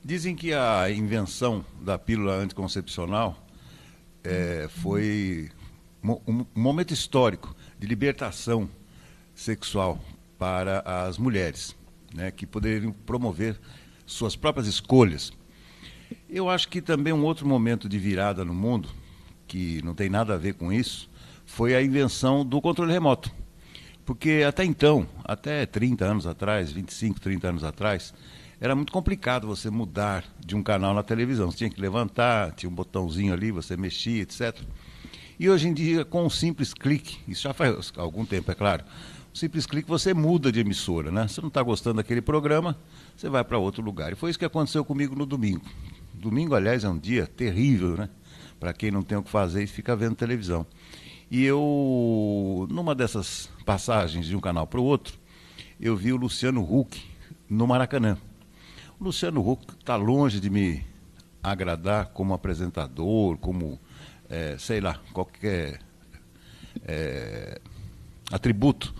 Dizem que a invenção da pílula anticoncepcional foi um momento histórico de libertação sexual para as mulheres, né, que poderiam promover suas próprias escolhas. Eu acho que também um outro momento de virada no mundo, que não tem nada a ver com isso, foi a invenção do controle remoto. Porque até então, até 30 anos atrás, 25, 30 anos atrás, era muito complicado você mudar de um canal na televisão. Você tinha que levantar, tinha um botãozinho ali, você mexia, etc. E hoje em dia, com um simples clique, isso já faz algum tempo, é claro, um simples clique você muda de emissora, né? Você não está gostando daquele programa, você vai para outro lugar. E foi isso que aconteceu comigo no domingo. Domingo, aliás, é um dia terrível, né? Para quem não tem o que fazer e fica vendo televisão. E eu, numa dessas passagens de um canal para o outro, eu vi o Luciano Huck no Maracanã. O Luciano Huck está longe de me agradar como apresentador, como, sei lá, qualquer atributo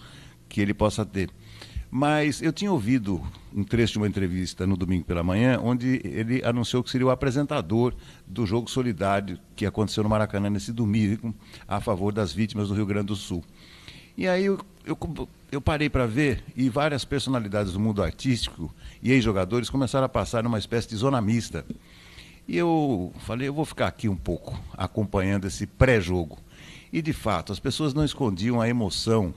que ele possa ter. Mas eu tinha ouvido um trecho de uma entrevista no domingo pela manhã, onde ele anunciou que seria o apresentador do jogo solidário que aconteceu no Maracanã nesse domingo, a favor das vítimas do Rio Grande do Sul. E aí eu parei para ver, e várias personalidades do mundo artístico e ex-jogadores começaram a passar numa espécie de zona mista. E eu falei, eu vou ficar aqui um pouco acompanhando esse pré-jogo. E de fato, as pessoas não escondiam a emoção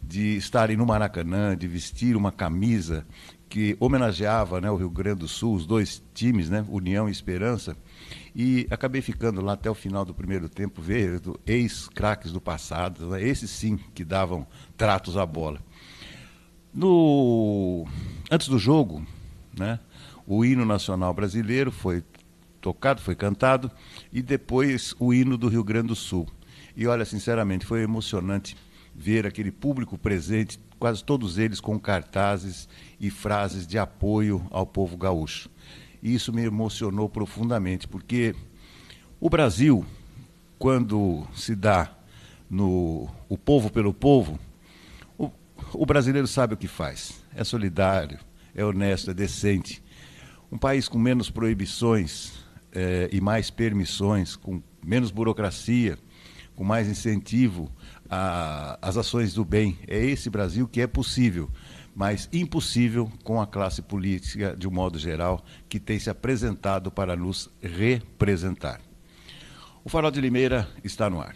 de estarem no Maracanã, de vestir uma camisa que homenageava, né, o Rio Grande do Sul, os dois times, né, União e Esperança, e acabei ficando lá até o final do primeiro tempo, vendo ex-craques do passado, né, esses sim que davam tratos à bola. Antes do jogo, né, o hino nacional brasileiro foi tocado, foi cantado, e depois o hino do Rio Grande do Sul. E olha, sinceramente, foi emocionante ver aquele público presente, quase todos eles com cartazes e frases de apoio ao povo gaúcho. E isso me emocionou profundamente, porque o Brasil, quando se dá no o povo pelo povo, o brasileiro sabe o que faz. É solidário, é honesto, é decente. Um país com menos proibições e mais permissões, com menos burocracia, com mais incentivo às ações do bem. É esse Brasil que é possível, mas impossível com a classe política, de um modo geral, que tem se apresentado para nos representar. O Farol de Limeira está no ar.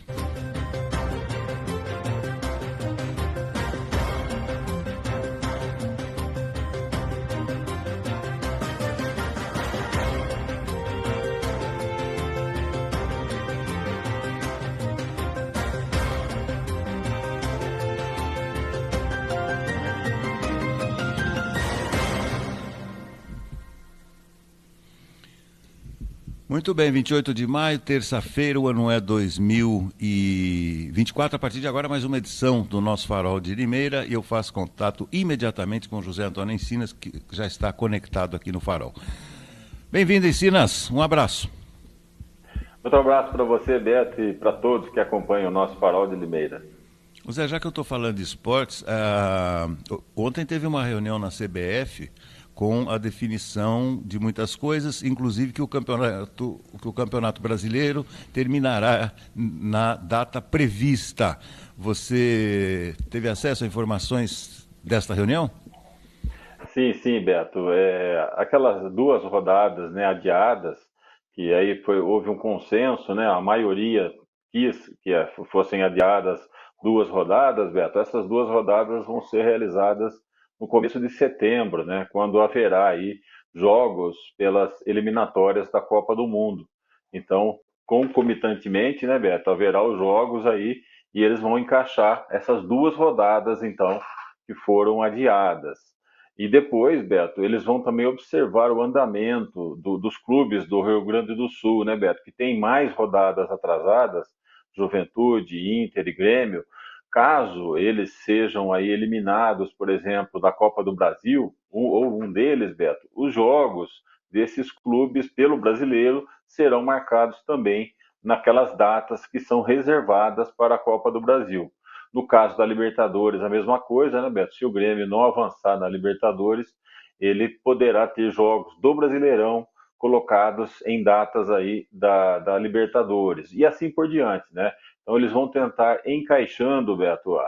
Muito bem, 28 de maio, terça-feira, o ano é 2024. A partir de agora, mais uma edição do nosso Farol de Limeira e eu faço contato imediatamente com José Antônio Encinas, que já está conectado aqui no Farol. Bem-vindo, Encinas. Um abraço. Outro abraço para você, Beto, e para todos que acompanham o nosso Farol de Limeira. Zé, já que eu estou falando de esportes, ontem teve uma reunião na CBF com a definição de muitas coisas, inclusive que o campeonato brasileiro terminará na data prevista. Você teve acesso a informações desta reunião? Sim, Beto. Aquelas duas rodadas, né, adiadas, que aí houve um consenso, né, a maioria quis que fossem adiadas duas rodadas, Beto. Essas duas rodadas vão ser realizadas no começo de setembro, né, quando haverá aí jogos pelas eliminatórias da Copa do Mundo. Então, concomitantemente, né, Beto, haverá os jogos aí e eles vão encaixar essas duas rodadas, então, que foram adiadas. E depois, Beto, eles vão também observar o andamento dos clubes do Rio Grande do Sul, né, Beto, que tem mais rodadas atrasadas, Juventude, Inter e Grêmio. Caso eles sejam aí eliminados, por exemplo, da Copa do Brasil, ou um deles, Beto, os jogos desses clubes pelo brasileiro serão marcados também naquelas datas que são reservadas para a Copa do Brasil. No caso da Libertadores, a mesma coisa, né, Beto? Se o Grêmio não avançar na Libertadores, ele poderá ter jogos do Brasileirão colocados em datas aí da Libertadores. E assim por diante, né? Então eles vão tentar encaixando, Beto,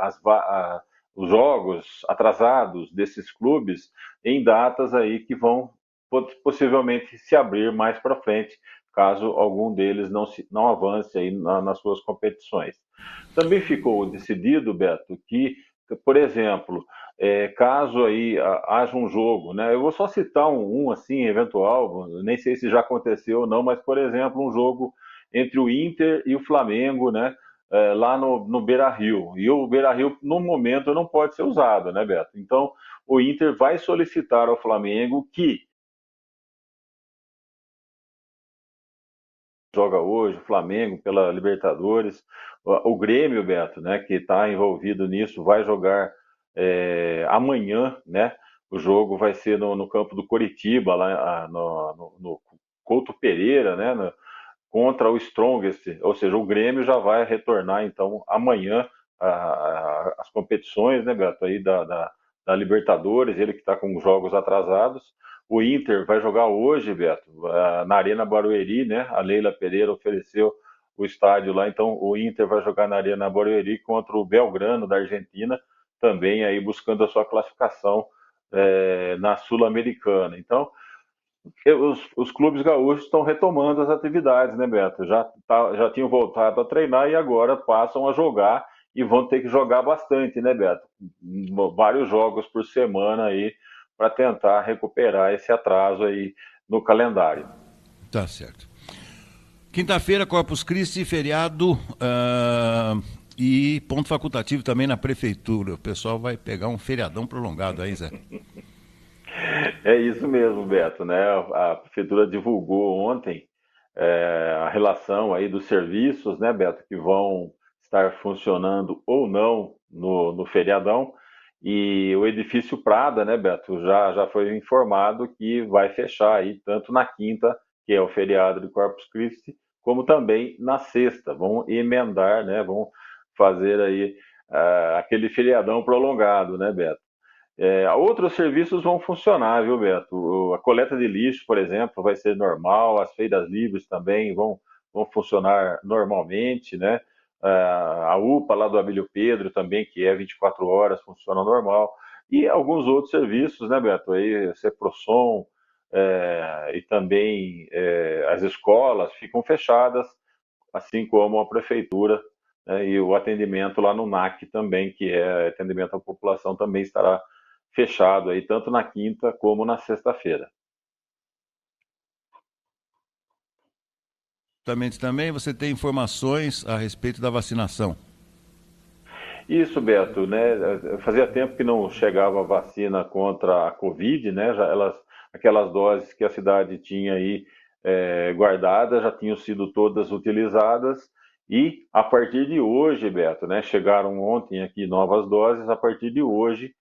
os jogos atrasados desses clubes em datas aí que vão possivelmente se abrir mais para frente, caso algum deles não avance aí nas suas competições. Também ficou decidido, Beto, que, por exemplo, caso aí haja um jogo, né? Eu vou só citar um assim, eventual, nem sei se já aconteceu ou não, mas, por exemplo, um jogo entre o Inter e o Flamengo, né? Lá no Beira-Rio. E o Beira-Rio, no momento, não pode ser usado, né, Beto? Então, o Inter vai solicitar ao Flamengo que joga hoje, o Flamengo pela Libertadores, o Grêmio, Beto, né, que está envolvido nisso, vai jogar amanhã, né? O jogo vai ser no campo do Coritiba, lá no Couto Pereira, né? Contra o Strongest, ou seja, o Grêmio já vai retornar então amanhã as competições, né, Beto, aí da Libertadores, ele que está com jogos atrasados. O Inter vai jogar hoje, Beto, na Arena Barueri, né? A Leila Pereira ofereceu o estádio lá, então o Inter vai jogar na Arena Barueri contra o Belgrano da Argentina, também aí buscando a sua classificação na Sul-Americana. Então, os clubes gaúchos estão retomando as atividades, né, Beto? Já tinham voltado a treinar e agora passam a jogar e vão ter que jogar bastante, né, Beto? Vários jogos por semana aí para tentar recuperar esse atraso aí no calendário. Tá certo. Quinta-feira, Corpus Christi, feriado e ponto facultativo também na prefeitura. O pessoal vai pegar um feriadão prolongado aí, Zé. É isso mesmo, Beto, né? A prefeitura divulgou ontem a relação aí dos serviços, né, Beto, que vão estar funcionando ou não no feriadão. E o edifício Prada, né, Beto, já foi informado que vai fechar aí tanto na quinta, que é o feriado de Corpus Christi, como também na sexta. Vão emendar, né? Vão fazer aí aquele feriadão prolongado, né, Beto? Outros serviços vão funcionar, viu, Beto? A coleta de lixo, por exemplo, vai ser normal, as feiras livres também vão funcionar normalmente, né? A UPA lá do Abílio Pedro também, que é 24 horas, funciona normal. E alguns outros serviços, né, Beto? Aí, Ceprosom, e também as escolas ficam fechadas, assim como a prefeitura, né, e o atendimento lá no NAC também, que é atendimento à população, também estará fechado aí, tanto na quinta como na sexta-feira. Também você tem informações a respeito da vacinação. Isso, Beto, né? Fazia tempo que não chegava vacina contra a Covid, né? Aquelas doses que a cidade tinha aí guardadas, já tinham sido todas utilizadas, e a partir de hoje, Beto, né, chegaram ontem aqui novas doses, a partir de hoje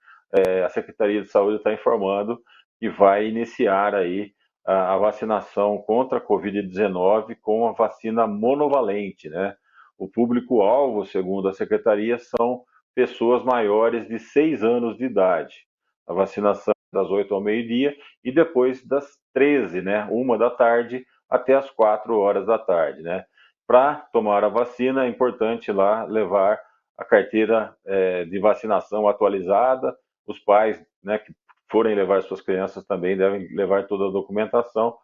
a Secretaria de Saúde está informando que vai iniciar aí a vacinação contra a Covid-19 com a vacina monovalente, né? O público-alvo, segundo a Secretaria, são pessoas maiores de 6 anos de idade. A vacinação das 8 ao meio-dia e depois das 13, né, 1 da tarde até as 4 horas da tarde, né? Para tomar a vacina é importante lá levar a carteira de vacinação atualizada. Os pais, né, que forem levar suas crianças também devem levar toda a documentação.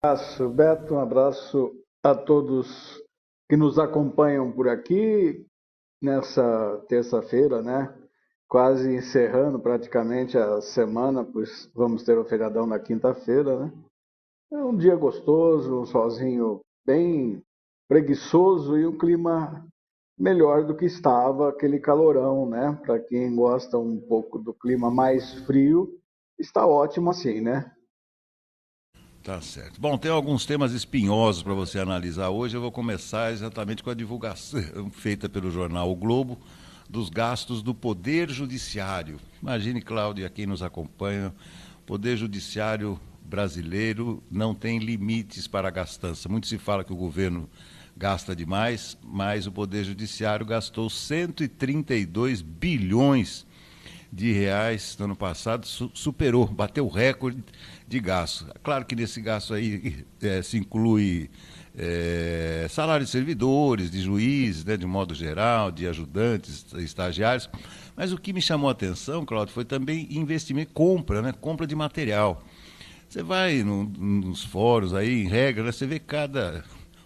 Abraço, Beto, um abraço a todos que nos acompanham por aqui nessa terça-feira, né? Quase encerrando praticamente a semana, pois vamos ter o feriadão na quinta-feira, né? É um dia gostoso, um solzinho bem preguiçoso e um clima melhor do que estava, aquele calorão, né? Para quem gosta um pouco do clima mais frio, está ótimo assim, né? Tá certo. Bom, tem alguns temas espinhosos para você analisar hoje. Eu vou começar exatamente com a divulgação feita pelo jornal O Globo dos gastos do Poder Judiciário. Imagine, Cláudio, e a quem nos acompanha, o Poder Judiciário brasileiro não tem limites para a gastança. Muito se fala que o governo gasta demais, mas o Poder Judiciário gastou 132 bilhões de reais no ano passado, superou, bateu o recorde de gasto. Claro que nesse gasto aí se inclui salário de servidores, de juízes, né, de modo geral, de ajudantes, estagiários. Mas o que me chamou a atenção, Cláudio, foi também investimento, compra de material. Você vai nos fóruns aí, em regra, né, você vê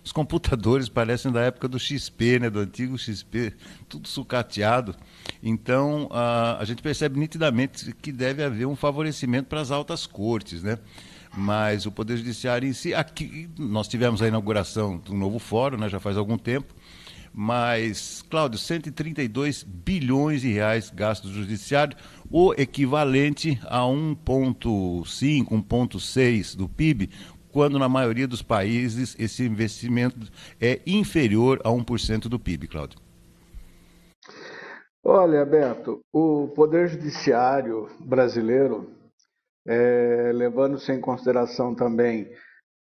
os computadores parecem da época do XP, né, do antigo XP, tudo sucateado. Então, a gente percebe nitidamente que deve haver um favorecimento para as altas cortes, né? Mas o Poder Judiciário em si, aqui nós tivemos a inauguração de um novo fórum, né, já faz algum tempo, mas, Cláudio, 132 bilhões de reais gastos do Judiciário, o equivalente a 1,5, 1,6 do PIB, quando na maioria dos países esse investimento é inferior a 1% do PIB, Cláudio. Olha, Beto, o Poder Judiciário brasileiro, levando-se em consideração também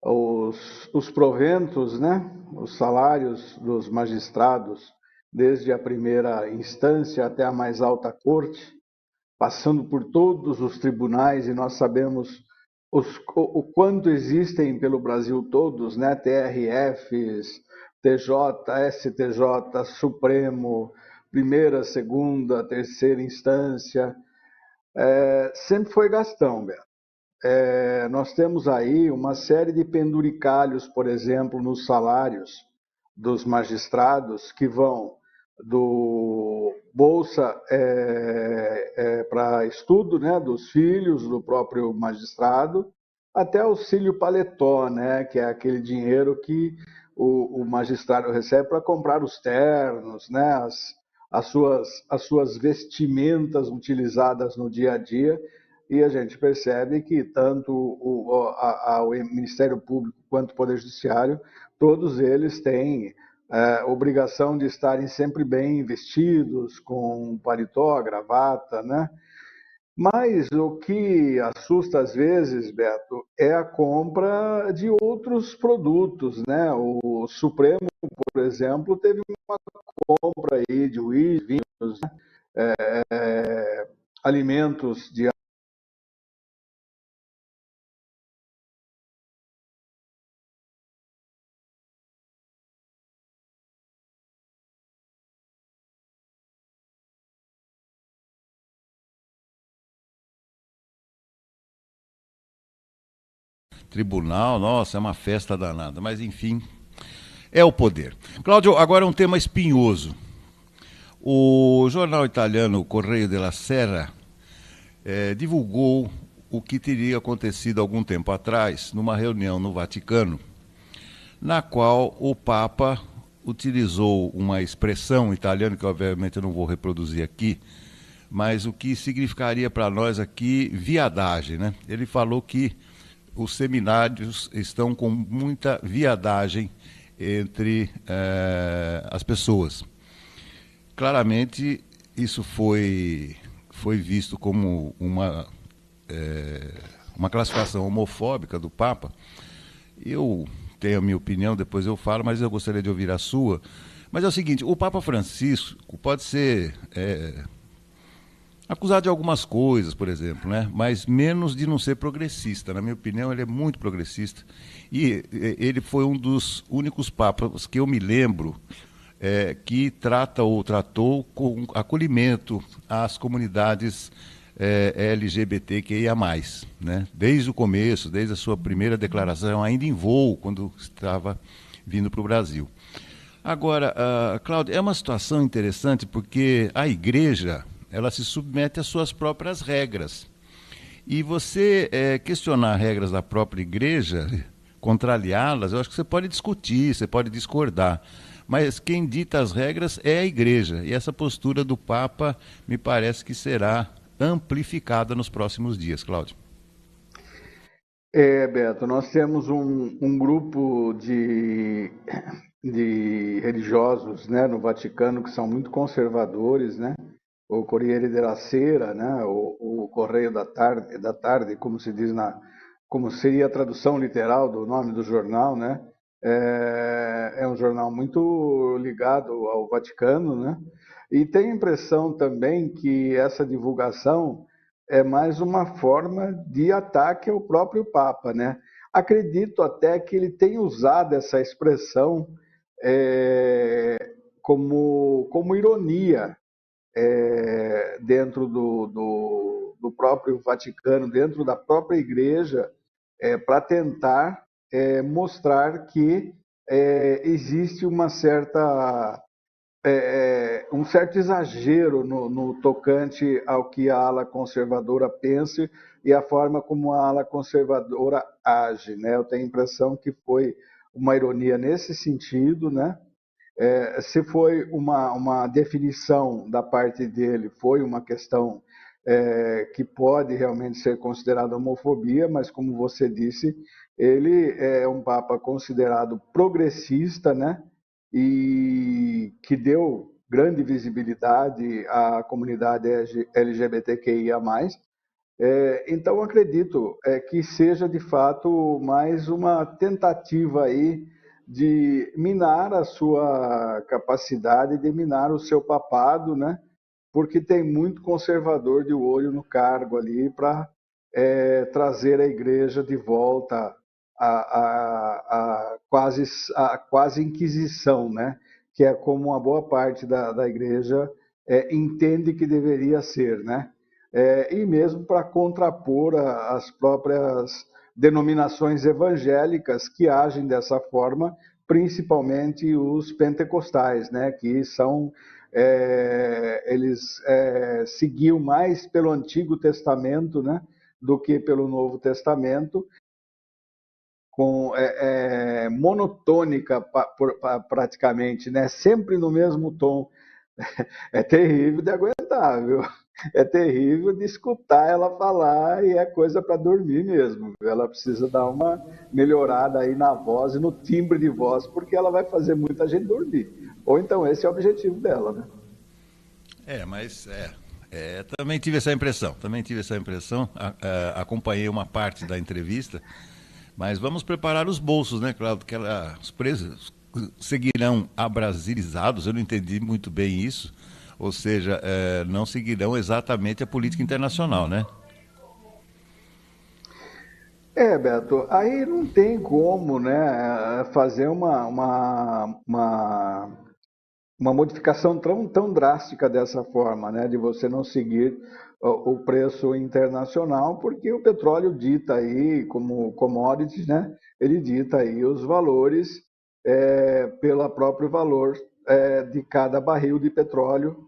os proventos, né, os salários dos magistrados, desde a primeira instância até a mais alta corte, passando por todos os tribunais, e nós sabemos o quanto existem pelo Brasil todos, né, TRFs, TJ, STJ, Supremo, primeira, segunda, terceira instância, sempre foi gastão, Beto. Nós temos aí uma série de penduricalhos, por exemplo, nos salários dos magistrados, que vão do bolsa para estudo, né, dos filhos do próprio magistrado, até auxílio paletó, né, que é aquele dinheiro que o magistrado recebe para comprar os ternos, né, as suas vestimentas utilizadas no dia a dia. E a gente percebe que tanto o Ministério Público quanto o Poder Judiciário, todos eles têm obrigação de estarem sempre bem vestidos, com paletó, gravata, né? Mas o que assusta às vezes, Beto, é a compra de outros produtos, né? O Supremo, por exemplo, teve uma compra aí de uísque, vinhos, né? Alimentos de Tribunal, nossa, é uma festa danada, mas enfim, é o poder. Cláudio, agora um tema espinhoso. O jornal italiano Correio della Sera divulgou o que teria acontecido algum tempo atrás, numa reunião no Vaticano, na qual o Papa utilizou uma expressão italiana, que obviamente eu não vou reproduzir aqui, mas o que significaria para nós aqui viadagem, né? Ele falou que os seminários estão com muita viadagem entre as pessoas. Claramente, isso foi visto como uma classificação homofóbica do Papa. Eu tenho a minha opinião, depois eu falo, mas eu gostaria de ouvir a sua. Mas é o seguinte, o Papa Francisco pode ser acusado de algumas coisas, por exemplo, né? Mas menos de não ser progressista. Na minha opinião, ele é muito progressista. E ele foi um dos únicos papas que eu me lembro que trata ou tratou com acolhimento às comunidades LGBTQIA+, né? Desde o começo, desde a sua primeira declaração, ainda em voo, quando estava vindo para o Brasil. Agora, Cláudio, é uma situação interessante porque a igreja, ela se submete às suas próprias regras. E você questionar regras da própria igreja, contrariá-las, eu acho que você pode discutir, você pode discordar. Mas quem dita as regras é a igreja. E essa postura do Papa me parece que será amplificada nos próximos dias, Cláudio. Beto, nós temos um grupo de religiosos, né, no Vaticano que são muito conservadores, né? O Corriere della Sera, né, o Correio da Tarde, como se diz como seria a tradução literal do nome do jornal, né? É um jornal muito ligado ao Vaticano, né? E tem a impressão também que essa divulgação é mais uma forma de ataque ao próprio Papa, né? Acredito até que ele tenha usado essa expressão como ironia dentro do próprio Vaticano, dentro da própria igreja, para tentar mostrar que existe um certo exagero no tocante ao que a ala conservadora pensa e a forma como a ala conservadora age, né? Eu tenho a impressão que foi uma ironia nesse sentido, né? Se foi uma definição da parte dele, foi uma questão que pode realmente ser considerada homofobia, mas como você disse, ele é um Papa considerado progressista, né? E que deu grande visibilidade à comunidade LGBTQIA+. Então, acredito que seja, de fato, mais uma tentativa aí de minar a sua capacidade, de minar o seu papado, né? Porque tem muito conservador de olho no cargo ali para trazer a igreja de volta a quase Inquisição, né? Que é como uma boa parte da igreja entende que deveria ser, né? E mesmo para contrapor as próprias denominações evangélicas que agem dessa forma, principalmente os pentecostais, né? Que são eles seguiam mais pelo Antigo Testamento, né? Do que pelo Novo Testamento, monotônica praticamente, né? Sempre no mesmo tom. É terrível de aguentar, viu? É terrível de escutar ela falar e é coisa para dormir mesmo. Ela precisa dar uma melhorada aí na voz e no timbre de voz, porque ela vai fazer muita gente dormir. Ou então esse é o objetivo dela, né? Mas também tive essa impressão. Acompanhei uma parte da entrevista. Mas vamos preparar os bolsos, né, Claudio? Que os presos seguirão abrasilizados, eu não entendi muito bem isso, ou seja, não seguirão exatamente a política internacional, né? Beto, aí não tem como, né, fazer uma modificação tão drástica dessa forma, né, de você não seguir o preço internacional, porque o petróleo dita aí, como commodities, né, ele dita aí os valores pelo próprio valor de cada barril de petróleo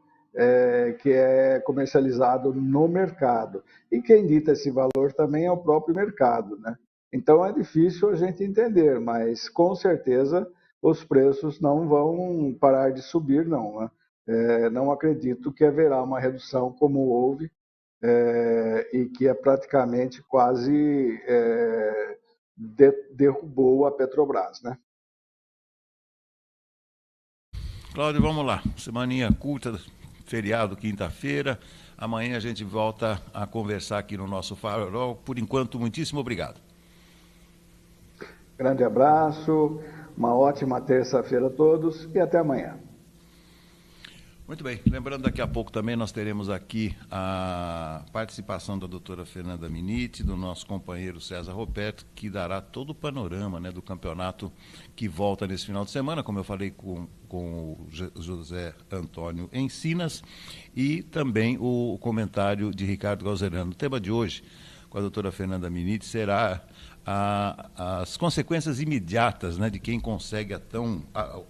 que é comercializado no mercado. E quem dita esse valor também é o próprio mercado, né? Então é difícil a gente entender, mas com certeza os preços não vão parar de subir, não, né? Não acredito que haverá uma redução como houve e que praticamente quase derrubou a Petrobras, né? Cláudio, vamos lá. Semaninha curta, feriado, quinta-feira. Amanhã a gente volta a conversar aqui no nosso Farol. Por enquanto, muitíssimo obrigado. Grande abraço, uma ótima terça-feira a todos e até amanhã. Muito bem, lembrando, daqui a pouco também nós teremos aqui a participação da doutora Fernanda Minitti, do nosso companheiro César Roberto, que dará todo o panorama, né, do campeonato que volta nesse final de semana, como eu falei com o José Antônio Encinas, e também o comentário de Ricardo Galzerano. O tema de hoje, com a doutora Fernanda Minitti, será as consequências imediatas, né, de quem consegue a tão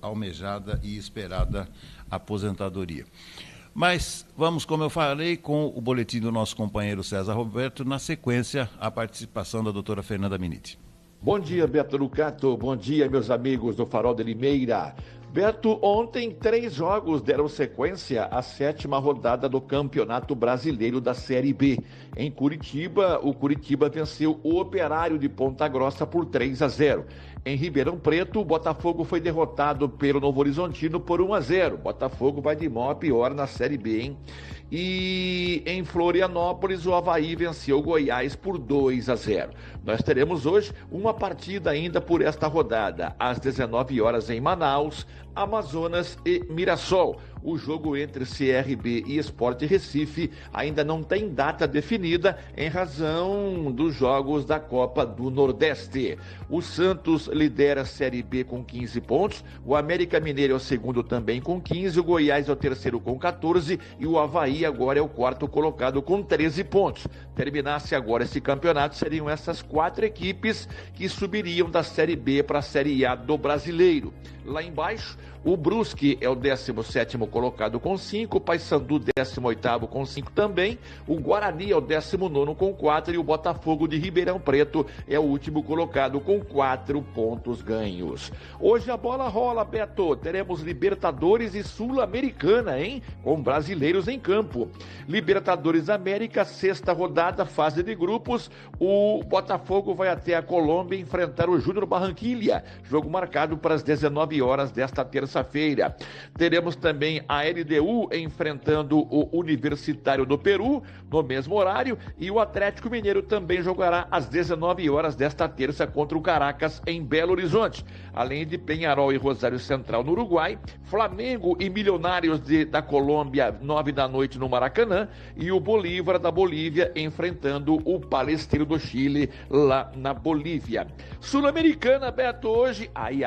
almejada e esperada aposentadoria. Mas vamos, como eu falei, com o boletim do nosso companheiro César Roberto, na sequência, a participação da doutora Fernanda Minitti. Bom dia, Beto Lucato. Bom dia, meus amigos do Farol de Limeira. Beto, ontem 3 jogos deram sequência à 7ª rodada do Campeonato Brasileiro da Série B. Em Curitiba, o Curitiba venceu o Operário de Ponta Grossa por 3-0. Em Ribeirão Preto, o Botafogo foi derrotado pelo Novo Horizontino por 1-0. Botafogo vai de mal a pior na Série B, hein? E em Florianópolis, o Avaí venceu o Goiás por 2-0. Nós teremos hoje uma partida ainda por esta rodada. Às 19 horas em Manaus, Amazonas e Mirassol. O jogo entre CRB e Sport Recife ainda não tem data definida em razão dos jogos da Copa do Nordeste. O Santos lidera a Série B com 15 pontos, o América Mineiro é o segundo também com 15, o Goiás é o terceiro com 14 e o Avaí agora é o quarto colocado com 13 pontos. Terminasse agora esse campeonato, seriam essas 4 equipes que subiriam da Série B para a Série A do Brasileiro. Lá embaixo, o Brusque é o 17º colocado com 5, o Paysandu 18º com 5 também, o Guarani é o 19º com 4 e o Botafogo de Ribeirão Preto é o último colocado com 4 pontos ganhos. Hoje a bola rola, Beto, teremos Libertadores e Sul-Americana, hein? Com brasileiros em campo. Libertadores América, 6ª rodada, fase de grupos, o Botafogo vai até a Colômbia enfrentar o Júnior Barranquilla, jogo marcado para as 19 horas desta terça-feira. Teremos também a LDU enfrentando o Universitário do Peru no mesmo horário e o Atlético Mineiro também jogará às 19 horas desta terça contra o Caracas em Belo Horizonte. Além de Peñarol e Rosário Central no Uruguai, Flamengo e Milionários da Colômbia 9 da noite no Maracanã e o Bolívar da Bolívia enfrentando o Palestino do Chile lá na Bolívia. Sul-Americana, Beto, hoje, ai,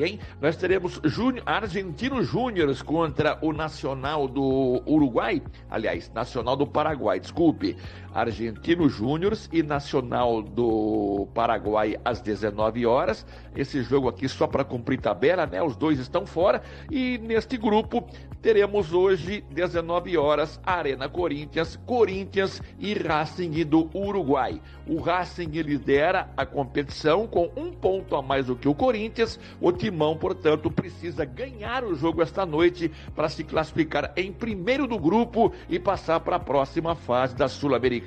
hein? Nós teremos Argentino Júnior contra o Nacional do Uruguai, aliás, Nacional do Paraguai, desculpe. Argentino Júnior e Nacional do Paraguai às 19 horas. Esse jogo aqui só para cumprir tabela, né? Os dois estão fora. E neste grupo teremos hoje, 19 horas, Arena Corinthians e Racing do Uruguai. O Racing lidera a competição com 1 ponto a mais do que o Corinthians. O Timão, portanto, precisa ganhar o jogo esta noite para se classificar em primeiro do grupo e passar para a próxima fase da Sul-Americana.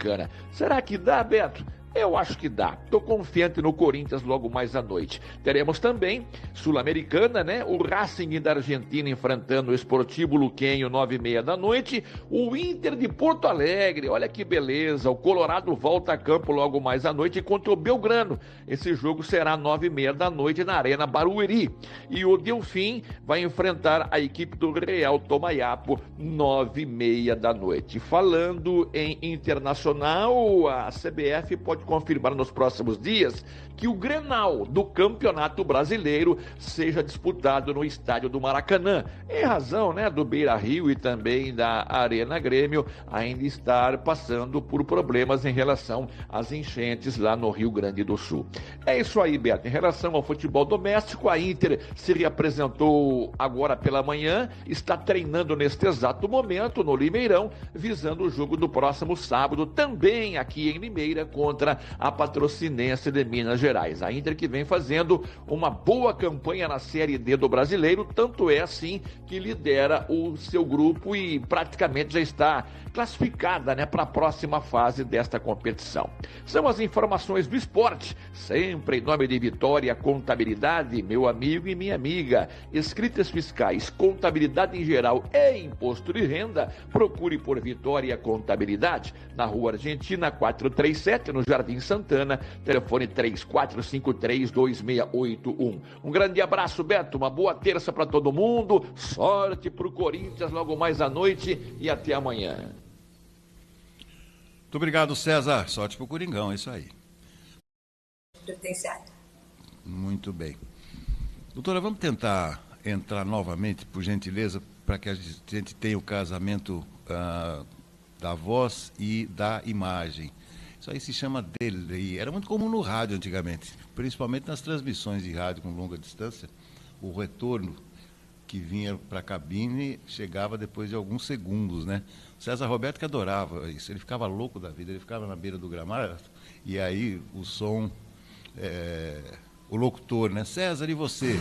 Será que dá, Beto? Eu acho que dá. Estou confiante no Corinthians logo mais à noite. Teremos também Sul-Americana, né? O Racing da Argentina enfrentando o Sportivo Luquenho, 9h30 da noite. O Inter de Porto Alegre, olha que beleza. O Colorado volta a campo logo mais à noite contra o Belgrano. Esse jogo será 9h30 da noite na Arena Barueri. E o Delfim vai enfrentar a equipe do Real Tomayapo, 9h30 da noite. Falando em internacional, a CBF pode confirmar nos próximos dias que o Grenal do Campeonato Brasileiro seja disputado no estádio do Maracanã, em razão, né, do Beira-Rio e também da Arena Grêmio ainda estar passando por problemas em relação às enchentes lá no Rio Grande do Sul. É isso aí, Beto. Em relação ao futebol doméstico, a Inter se reapresentou agora pela manhã, está treinando neste exato momento no Limeirão, visando o jogo do próximo sábado, também aqui em Limeira, contra contra a Patrocinense de Minas Gerais. A Inter que vem fazendo uma boa campanha na Série D do Brasileiro, tanto é assim que lidera o seu grupo e praticamente já está classificada, né, para a próxima fase desta competição. São as informações do esporte, sempre em nome de Vitória Contabilidade, meu amigo e minha amiga. Escritas fiscais, contabilidade em geral e imposto de renda, procure por Vitória Contabilidade, na Rua Argentina 437, no Jardim Santana, telefone 3453-2681. Um grande abraço, Beto, uma boa terça para todo mundo, sorte para o Corinthians logo mais à noite e até amanhã. Muito obrigado, César. Sorte pro Coringão, é isso aí. Muito bem. Doutora, vamos tentar entrar novamente, por gentileza, para que a gente tenha o casamento da voz e da imagem. Isso aí se chama delay. Era muito comum no rádio antigamente, principalmente nas transmissões de rádio com longa distância. O retorno que vinha para a cabine chegava depois de alguns segundos, né? César Roberto que adorava isso, ele ficava louco da vida, ele ficava na beira do gramado e aí o som, o locutor, né? César, e você?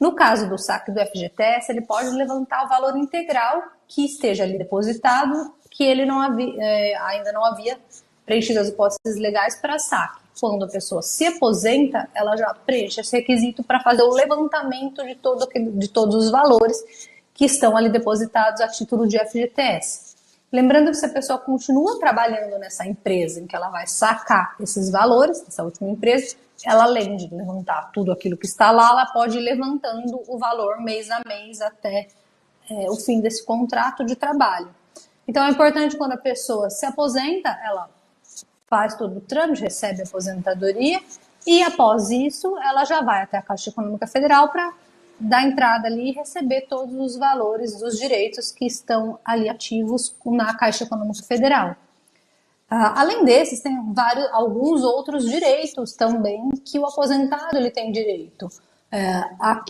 No caso do saque do FGTS, ele pode levantar o valor integral que esteja ali depositado, que ele não ainda não havia preenchido as hipóteses legais para saque. Quando a pessoa se aposenta, ela já preenche esse requisito para fazer o levantamento de todos os valores que estão ali depositados a título de FGTS. Lembrando que se a pessoa continua trabalhando nessa empresa em que ela vai sacar esses valores, essa última empresa, ela, além de levantar tudo aquilo que está lá, ela pode ir levantando o valor mês a mês até o fim desse contrato de trabalho. Então é importante, quando a pessoa se aposenta, ela faz todo o trâmite, recebe a aposentadoria e, após isso, ela já vai até a Caixa Econômica Federal para dar entrada ali e receber todos os valores dos direitos que estão ali ativos na Caixa Econômica Federal. Além desses, tem alguns outros direitos também que o aposentado ele tem direito,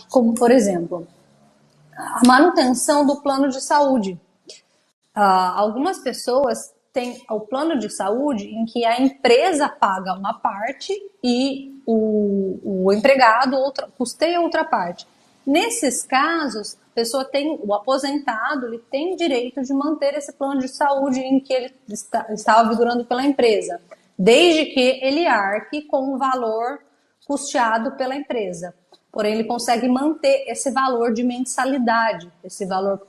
como, por exemplo, a manutenção do plano de saúde. Algumas pessoas têm o plano de saúde em que a empresa paga uma parte e o empregado custeia outra parte. Nesses casos, o aposentado ele tem direito de manter esse plano de saúde em que ele estava vigorando pela empresa, desde que ele arque com o valor custeado pela empresa. Porém, ele consegue manter esse valor de mensalidade, esse valor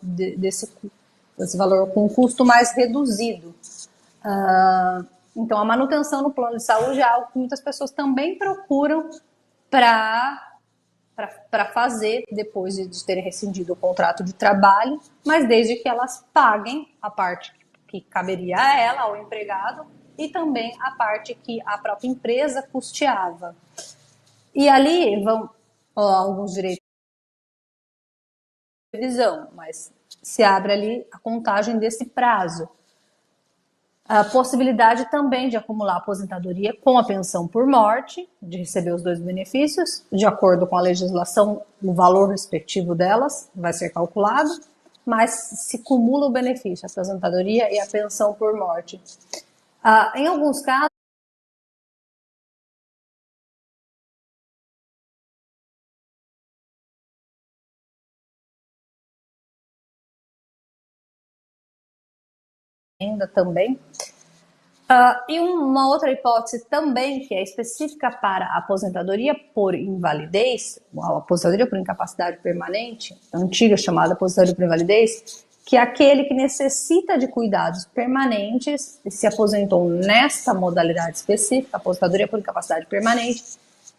com um custo mais reduzido. Então, a manutenção no plano de saúde é algo que muitas pessoas também procuram para fazer depois de terem rescindido o contrato de trabalho, mas desde que elas paguem a parte que caberia a ela, ao empregado, e também a parte que a própria empresa custeava. E ali vão alguns direitos de revisão, mas se abre ali a contagem desse prazo. A possibilidade também de acumular aposentadoria com a pensão por morte, de receber os dois benefícios, de acordo com a legislação, o valor respectivo delas vai ser calculado, mas se cumula o benefício, a aposentadoria e a pensão por morte. Em alguns casos, ainda também. E uma outra hipótese também, que é específica para a aposentadoria por invalidez, a aposentadoria por incapacidade permanente, antiga chamada aposentadoria por invalidez, que é aquele que necessita de cuidados permanentes e se aposentou nesta modalidade específica, aposentadoria por incapacidade permanente,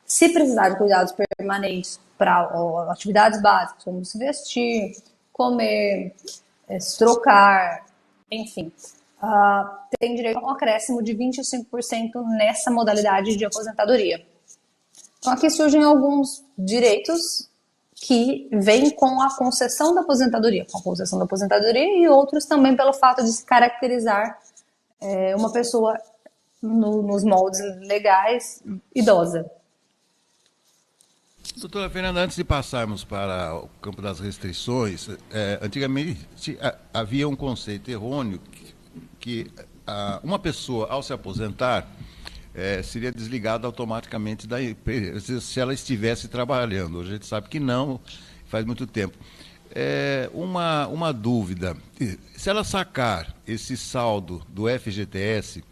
se precisar de cuidados permanentes para atividades básicas, como se vestir, comer, se trocar, enfim, tem direito a um acréscimo de 25% nessa modalidade de aposentadoria. Então aqui surgem alguns direitos que vêm com a concessão da aposentadoria, e outros também pelo fato de se caracterizar uma pessoa nos moldes legais idosa. Doutora Fernanda, antes de passarmos para o campo das restrições, antigamente havia um conceito errôneo que uma pessoa, ao se aposentar, seria desligada automaticamente da empresa se ela estivesse trabalhando. Hoje a gente sabe que não, faz muito tempo. Uma dúvida, se ela sacar esse saldo do FGTS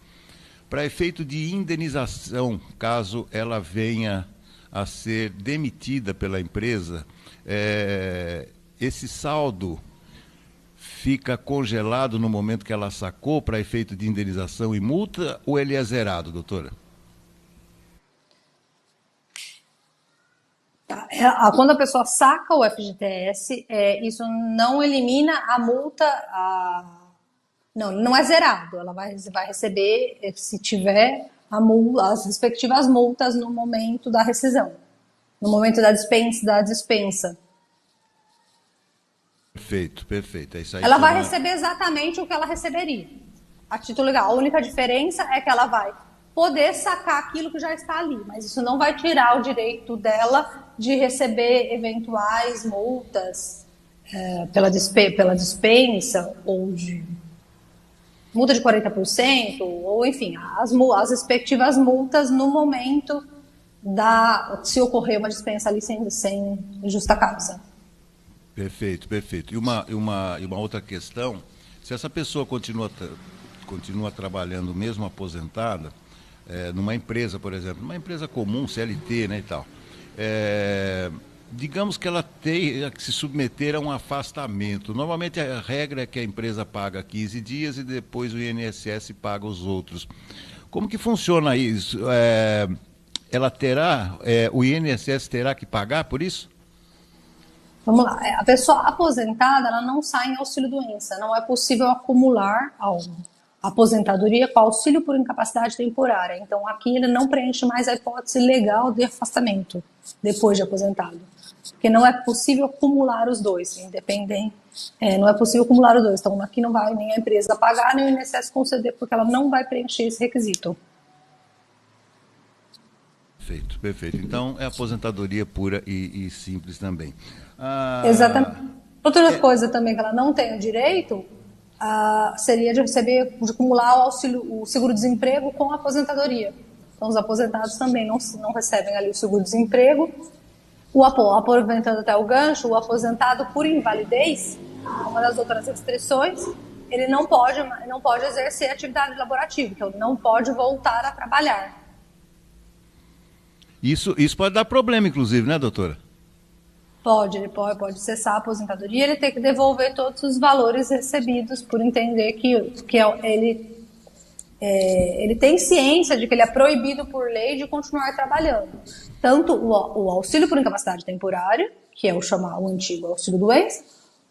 para efeito de indenização, caso ela venha a ser demitida pela empresa, esse saldo fica congelado no momento que ela sacou para efeito de indenização e multa, ou ele é zerado, doutora? Quando a pessoa saca o FGTS, isso não elimina a multa, não é zerado. Ela vai receber, se tiver as respectivas multas no momento da rescisão, no momento da dispensa. Perfeito. É isso aí. Ela vai receber exatamente o que ela receberia, a título legal. A única diferença é que ela vai poder sacar aquilo que já está ali, mas isso não vai tirar o direito dela de receber eventuais multas pela dispensa, ou de multa de 40%, ou enfim, as respectivas multas no momento se ocorrer uma dispensa ali sem justa causa. Perfeito. E uma outra questão, se essa pessoa continua trabalhando mesmo aposentada, numa empresa, por exemplo, numa empresa comum, CLT, né, e tal, digamos que ela tenha que se submeter a um afastamento. Normalmente a regra é que a empresa paga 15 dias e depois o INSS paga os outros. Como que funciona isso? O INSS terá que pagar por isso? Vamos lá, a pessoa aposentada, ela não sai em auxílio-doença, não é possível acumular a aposentadoria com auxílio por incapacidade temporária. Então, aqui ele não preenche mais a hipótese legal de afastamento depois de aposentado, porque não é possível acumular os dois, independente, não é possível acumular os dois. Então, aqui não vai nem a empresa pagar, nem o INSS conceder, porque ela não vai preencher esse requisito. Perfeito. Então, é aposentadoria pura e simples também. Exatamente. Outra coisa também que ela não tem o direito seria de acumular o seguro-desemprego com a aposentadoria. Então, os aposentados também não recebem ali o seguro-desemprego. Aproveitando até o gancho, o aposentado por invalidez, uma das outras restrições, ele não pode exercer atividade laborativa, então ele não pode voltar a trabalhar. Isso pode dar problema, inclusive, né, doutora? Ele pode cessar a aposentadoria, ele tem que devolver todos os valores recebidos por entender que ele tem ciência de que ele é proibido por lei de continuar trabalhando. Tanto o auxílio por incapacidade temporária, que é o antigo auxílio-doença,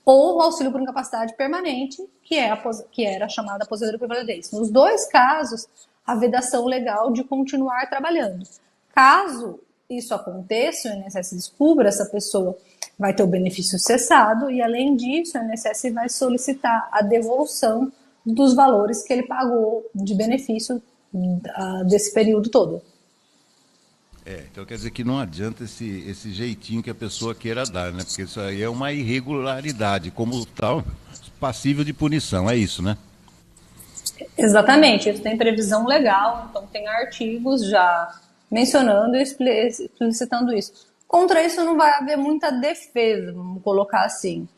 ou o auxílio por incapacidade permanente, que era chamada aposentadoria por invalidez. Nos dois casos, a vedação legal de continuar trabalhando. Caso isso aconteça, o INSS descubra, essa pessoa vai ter o benefício cessado e, além disso, o INSS vai solicitar a devolução dos valores que ele pagou de benefício desse período todo. Então quer dizer que não adianta esse jeitinho que a pessoa queira dar, né? Porque isso aí é uma irregularidade, como tal, passível de punição, é isso, né? Exatamente, isso tem previsão legal, então tem artigos já mencionando e explicitando isso. Contra isso não vai haver muita defesa, vamos colocar assim.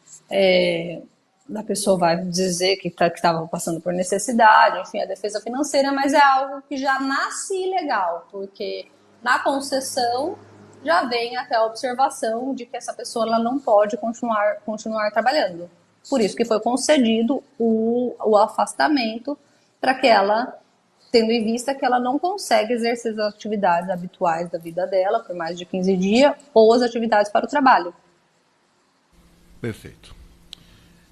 A pessoa vai dizer que estava passando por necessidade, enfim, a defesa financeira, mas é algo que já nasce ilegal, porque na concessão já vem até a observação de que essa pessoa ela não pode continuar trabalhando. Por isso que foi concedido o afastamento, para que ela, tendo em vista que ela não consegue exercer as atividades habituais da vida dela por mais de 15 dias ou as atividades para o trabalho. Perfeito.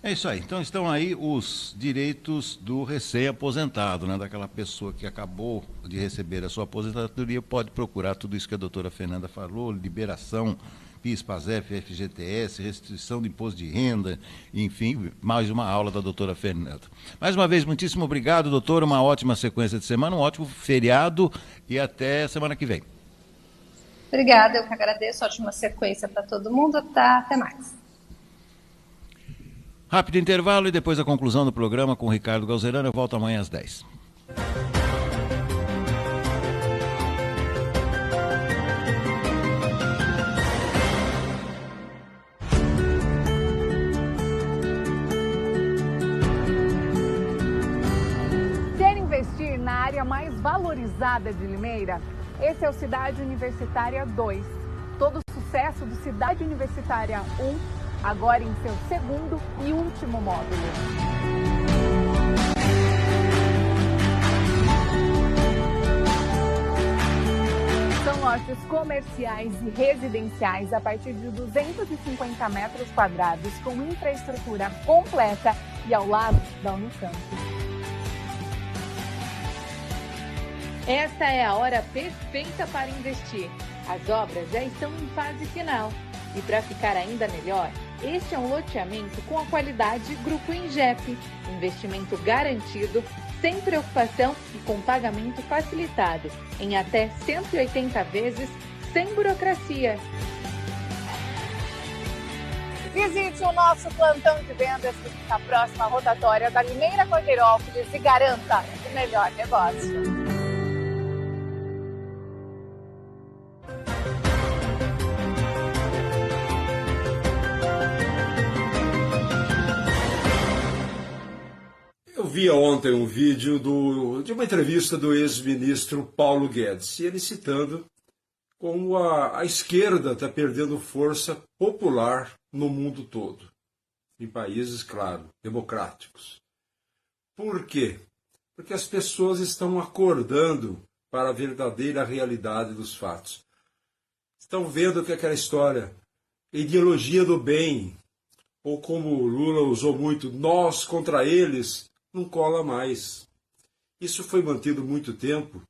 É isso aí. Então estão aí os direitos do recém-aposentado, né? Daquela pessoa que acabou de receber a sua aposentadoria, pode procurar tudo isso que a doutora Fernanda falou, liberação, PIS, PASEF, FGTS, restrição de imposto de renda, enfim, mais uma aula da doutora Fernanda. Mais uma vez, muitíssimo obrigado, doutora, uma ótima sequência de semana, um ótimo feriado e até semana que vem. Obrigada, eu que agradeço, ótima sequência para todo mundo, até mais. Rápido intervalo e depois a conclusão do programa com o Ricardo Galzerano. Eu volto amanhã às 10. valorizada de Limeira? Esse é o Cidade Universitária 2. Todo o sucesso do Cidade Universitária 1, agora em seu segundo e último módulo. São lotes comerciais e residenciais a partir de 250 metros quadrados, com infraestrutura completa e ao lado da Unicamp. Esta é a hora perfeita para investir. As obras já estão em fase final. E para ficar ainda melhor, este é um loteamento com a qualidade Grupo Ingep. Investimento garantido, sem preocupação e com pagamento facilitado, em até 180 vezes, sem burocracia. Visite o nosso plantão de vendas na próxima rotatória da Limeira Cordeirópolis e garanta o melhor negócio. Eu vi ontem um vídeo de uma entrevista do ex-ministro Paulo Guedes, e ele citando como a esquerda está perdendo força popular no mundo todo, em países, claro, democráticos. Por quê? Porque as pessoas estão acordando para a verdadeira realidade dos fatos. Estão vendo que aquela história, ideologia do bem, ou como o Lula usou muito, nós contra eles, não cola mais. Isso foi mantido muito tempo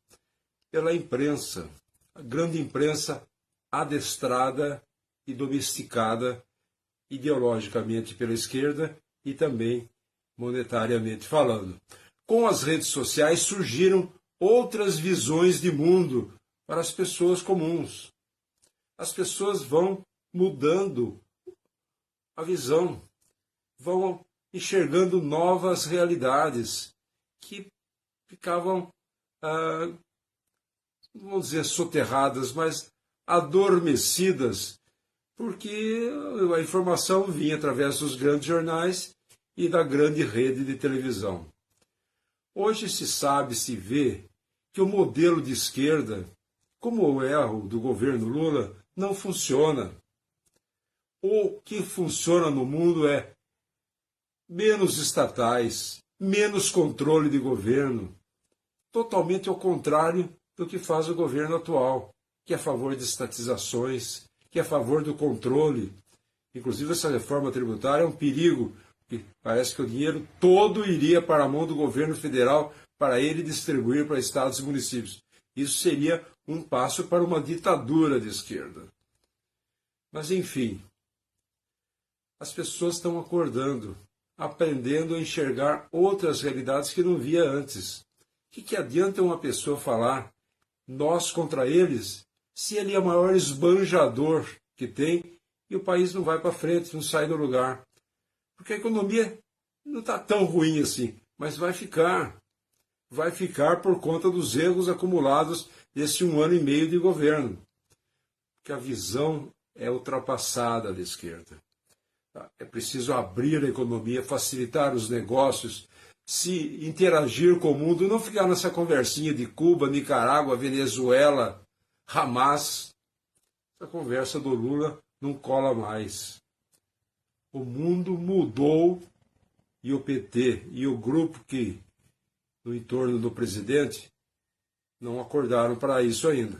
pela imprensa, a grande imprensa adestrada e domesticada ideologicamente pela esquerda e também monetariamente falando. Com as redes sociais surgiram outras visões de mundo para as pessoas comuns. As pessoas vão mudando a visão, vão enxergando novas realidades que ficavam, não vou dizer soterradas, mas adormecidas, porque a informação vinha através dos grandes jornais e da grande rede de televisão. Hoje se sabe, se vê, que o modelo de esquerda, como o erro do governo Lula, não funciona. O que funciona no mundo é menos estatais, menos controle de governo, totalmente ao contrário do que faz o governo atual, que é a favor de estatizações, que é a favor do controle. Inclusive, essa reforma tributária é um perigo, porque parece que o dinheiro todo iria para a mão do governo federal para ele distribuir para estados e municípios. Isso seria um passo para uma ditadura de esquerda. Mas, enfim, as pessoas estão acordando, aprendendo a enxergar outras realidades que não via antes. O que adianta uma pessoa falar nós contra eles, se ele é o maior esbanjador que tem e o país não vai para frente, não sai do lugar? Porque a economia não está tão ruim assim, mas vai ficar. Vai ficar por conta dos erros acumulados desse 1 ano e meio de governo. Porque a visão é ultrapassada da esquerda. É preciso abrir a economia, facilitar os negócios, se interagir com o mundo, não ficar nessa conversinha de Cuba, Nicarágua, Venezuela, Hamas. Essa conversa do Lula não cola mais. O mundo mudou e o PT e o grupo que no entorno do presidente não acordaram para isso ainda.